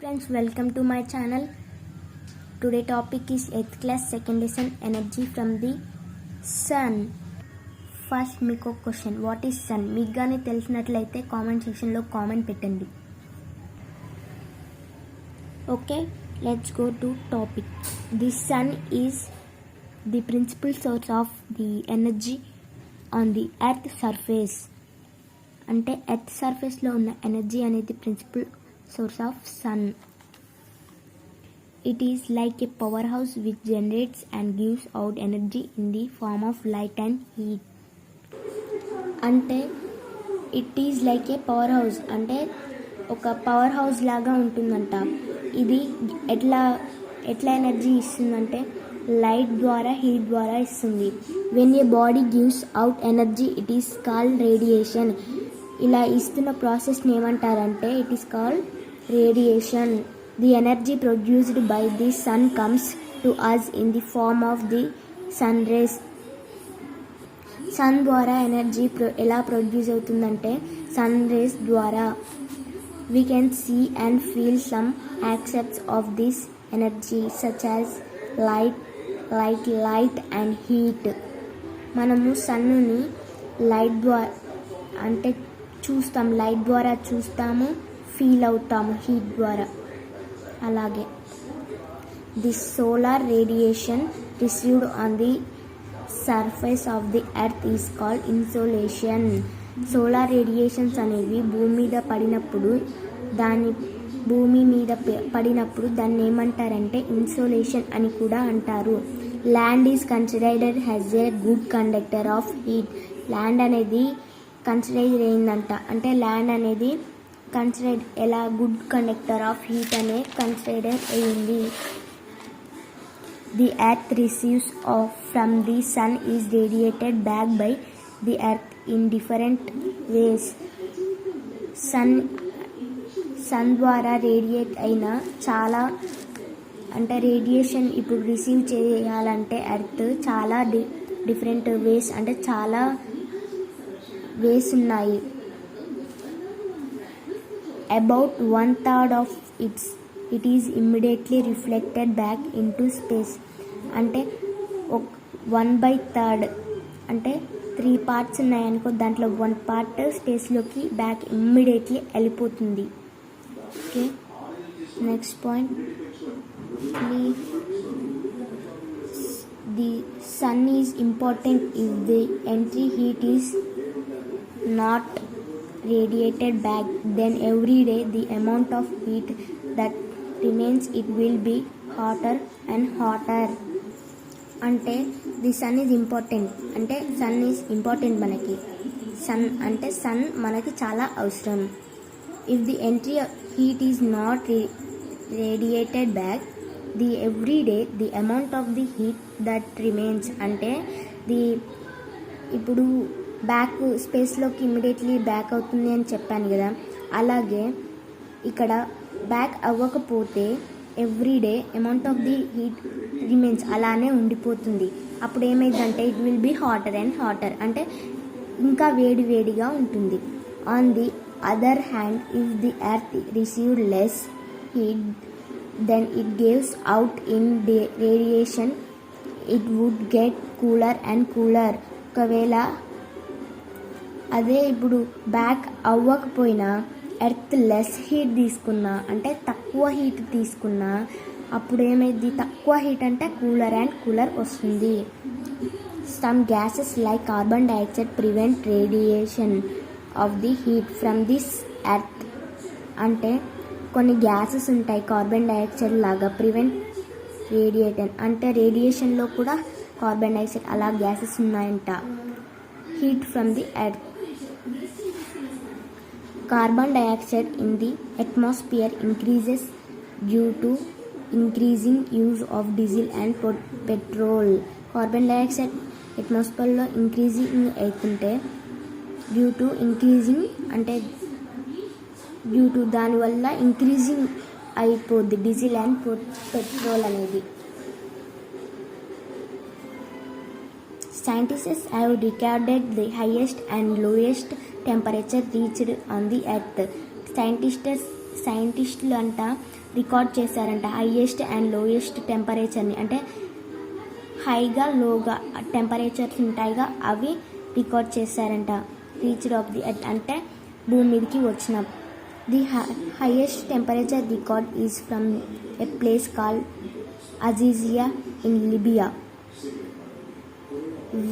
Friends, welcome to my channel. Today topic is 8th class second lesson energy from the sun. First మీకు question, what is sun? మీకు కానీ తెలిసినట్లయితే comment సెక్షన్లో comment పెట్టండి. Okay, let's go to topic. The sun is the principal source of the energy on the earth surface. అంటే earth సర్ఫేస్లో ఉన్న energy అనేది principal source of sun. It is like a powerhouse which generates and gives out energy in the form of light and heat. అంటే it is like A power house, అంటే ఒక power house లాగా ఉంటుందంట. ఇది ఎట్లా energy ఇస్తుందంటే light ద్వారా, heat ద్వారా ఇస్తుంది. When a body gives out energy it is called radiation. ఇలా ఇస్తున్న ప్రాసెస్ని ఏమంటారంటే it is called radiation. The energy produced by the sun comes to us in the form of the sun rays. Sun ద్వారా energy ఎలా produce అవుతుందంటే sun rays ద్వారా. We can see and feel some aspects of this energy such as light and heat. మనము సన్నుని light ద్వారా అంటే చూస్తాం, light ద్వారా చూస్తాము, ఫీల్ అవుతాము హీట్ ద్వారా. అలాగే the solar radiation received on the surface of the earth is called insolation. Solar radiations అనేవి భూమి మీద పడినప్పుడు దాన్ని ఏమంటారంటే ఇన్సోలేషన్ అని కూడా అంటారు. Land is considered as a good conductor of heat. Land అనేది కన్సిడర్ అయిందంట, అంటే ల్యాండ్ అనేది కన్సిడర్డ్ ఎలా గుడ్ కండక్టర్ ఆఫ్ హీట్ అనే కన్సిడర్ అయింది. The earth receives from the sun is radiated back by the earth in different ways. Sun ద్వారా radiate అయిన చాలా అంటే రేడియేషన్ ఇప్పుడు రిసీవ్ చేయాలంటే ఎర్త్ చాలా డిఫరెంట్ వేస్, అంటే చాలా వేస్ ఉన్నాయి. About 1/3 of it is immediately reflected back into space. అంటే 1/3 అంటే 3 పార్ట్స్ ఉన్నాయనుకో, దాంట్లో 1 పార్ట్ స్పేస్లోకి బ్యాక్ ఇమ్మీడియట్లీ వెళ్ళిపోతుంది. Okay, next point. The sun is important if the entry heat is not radiated back, then every day the amount of heat that remains it will be hotter and hotter. అంటే the sun is important, అంటే sun is important మనకి. Sun మనకి చాలా అవసరం. If the entry heat is not radiated back, the every day the amount of the heat that remains, అంటే ఇప్పుడు back స్పేస్లోకి immediately back అవుతుంది అని చెప్పాను కదా, అలాగే ఇక్కడ బ్యాక్ అవ్వకపోతే everyday amount of the heat remains అలానే ఉండిపోతుంది. అప్పుడు ఏమైందంటే it will be hotter and hotter, అంటే ఇంకా వేడిగా ఉంటుంది. On the other hand if the earth received less heat then it gives out in radiation it would get cooler and cooler. ఒకవేళ అదే ఇప్పుడు బ్యాక్ అవ్వకపోయినా ఎర్త్ లెస్ హీట్ తీసుకున్నా, అంటే తక్కువ హీట్ తీసుకున్నా, అప్పుడు ఏమైంది, తక్కువ హీట్ అంటే కూలర్ అండ్ కూలర్ వస్తుంది. Some gases like carbon dioxide prevent radiation of the heat from this earth. అంటే కొన్ని గ్యాసెస్ ఉంటాయి కార్బన్ డైఆక్సైడ్ లాగా, ప్రివెంట్ రేడియేషన్ అంటే రేడియేషన్లో కూడా కార్బన్ డైఆక్సైడ్ అలా గ్యాసెస్ ఉన్నాయంట. Heat from the earth. Carbon dioxide in the atmosphere increases due to increasing use of diesel and petrol. Carbon dioxide అట్మాస్ఫియర్లో increasing అవుతుంటే డ్యూ టు దానివల్ల increasing అయిపోద్ది diesel and petrol అనేది. Scientists have recorded the highest and lowest temperature reached on the earth. సైంటిస్టులు అంట record చేశారంట highest and lowest టెంపరేచర్ని. అంటే హైగా లోగా టెంపరేచర్స్ ఉంటాయిగా అవి రికార్డ్ చేశారంట. రీచ్డ్ ఆఫ్ ది ఎర్త్ అంటే భూమి మీదకి వచ్చిన. The highest temperature record is from a place called Aziziya in Libya,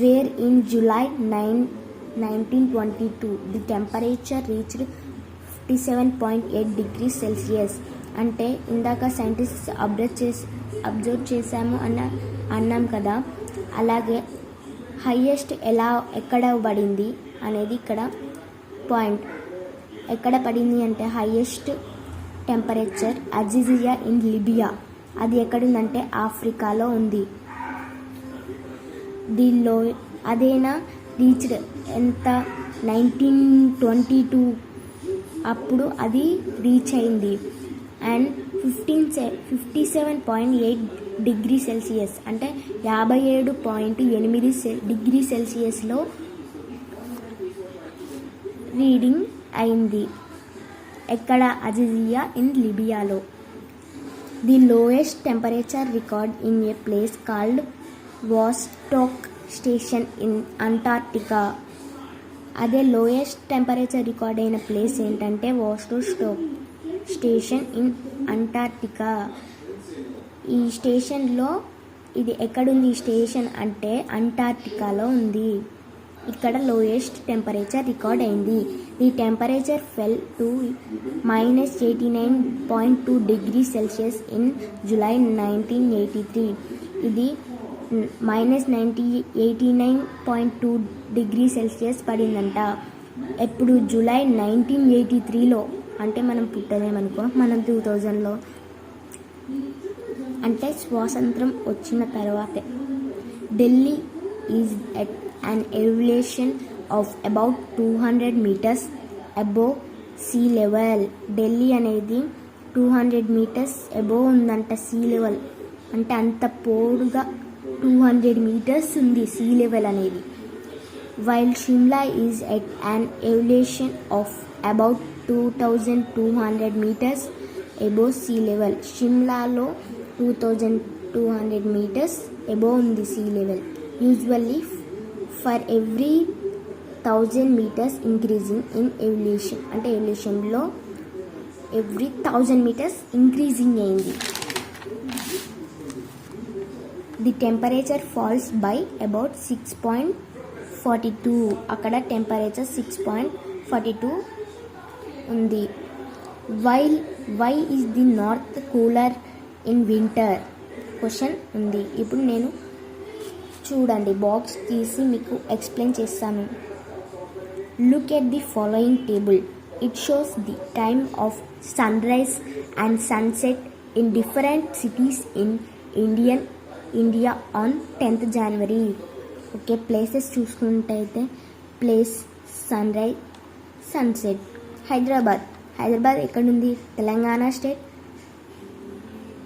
where in July 9, 1922 the temperature reached 57.8 degrees Celsius. అంటే ఇందాక సైంటిస్ట్ అబ్జర్వ్ చేశాము అన్నాం కదా, అలాగే హైయెస్ట్ ఎక్కడ పడింది అనేది ఇక్కడ పాయింట్. ఎక్కడ పడింది అంటే highest temperature Aziziya in Libya. అది ఎక్కడుందంటే ఆఫ్రికాలో ఉంది. దీనిలో అదేనా రీచ్డ్ ఎంత 1922 అప్పుడు అది రీచ్ అయింది. అండ్ 57.8 డిగ్రీ సెల్సియస్ అంటే 57.8 డిగ్రీ సెల్సియస్లో రీడింగ్ అయింది. ఎక్కడ అజీజియా ఇన్ లిబియాలో. The lowest temperature record in a place called Vostok station in Antarctica. అదే లోయెస్ట్ టెంపరేచర్ రికార్డ్ అయిన ప్లేస్ ఏంటంటే వాస్టోక్ స్టేషన్ ఇన్ అంటార్క్టికా. ఈ స్టేషన్లో ఇది ఎక్కడుంది? ఈ స్టేషన్ అంటే అంటార్క్టికాలో ఉంది. ఇక్కడ లోయెస్ట్ టెంపరేచర్ రికార్డ్ అయింది. The temperature fell to -89.2 degree Celsius in July 1983. ఇది -89.2 డిగ్రీ సెల్సియస్ పడిందంట. ఎప్పుడు? జూలై 1983లో. అంటే మనం పుట్టలేమనుకో, మనం 2000లో, అంటే స్వాతంత్రం వచ్చిన తర్వాతే. Delhi is at an elevation of about 200 meters above sea level. Delhi అనేది 200 meters above ఉందంట సీ లెవెల్. అంటే అంత పోడుగా 200 meters ఉంది సీ లెవెల్ అనేది. While Shimla is at an elevation of about 2200 meters above sea level. షిమ్లాలో 2200 meters above ఉంది sea level. Usually for every 1000 meters increasing in evolution. అంటే ఎవల్యూషన్లో ఎవ్రీ 1000 meters ఇంక్రీజింగ్ అయింది. The temperature falls by about 6.42. అక్కడ temperature 6.42 ఉంది. Why is the north cooler in winter question ఉంది. ఇప్పుడు నేను చూడండి, బాక్స్ తీసి మీకు ఎక్స్ప్లెయిన్ చేస్తాను. Look at the following table. It shows the time of sun rise and sunset in different cities in India on 10th January. Okay, places చూసుకుంటే place sunrise sunset. Hyderabad ఎక్కడుంది? Telangana state.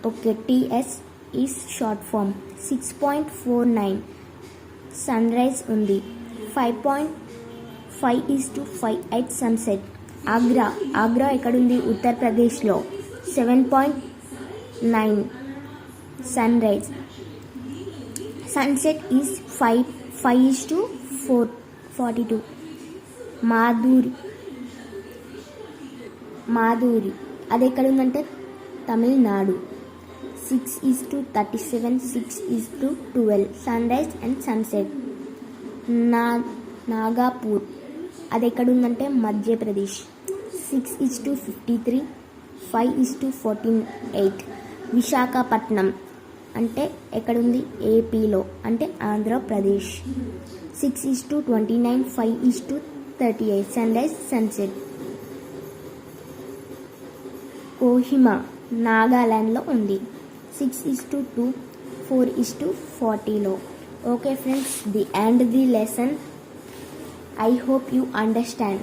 Okay, TS is short form. 6.49 sunrise ఉంది. 5.5:5 sunset. Agra ఎక్కడుంది? ఉత్తరప్రదేశ్లో. 7.9 sunrise. Sunset is 5:42. Madurai అది ఎక్కడుందంటే Tamil Nadu. 6:37, 6:12 sun rise and sunset. Nagpur అది ఎక్కడుందంటే మధ్యప్రదేశ్. 6:53, 5:48 విశాఖపట్నం అంటే ఎక్కడుంది? ఏపీలో, అంటే Andhra Pradesh. 6:29, 5:38 sunrise sunset. Kohima నాగాలాండ్లో ఉంది. 6:2, 4:40లో. Okay friends, the end the lesson. I hope you understand.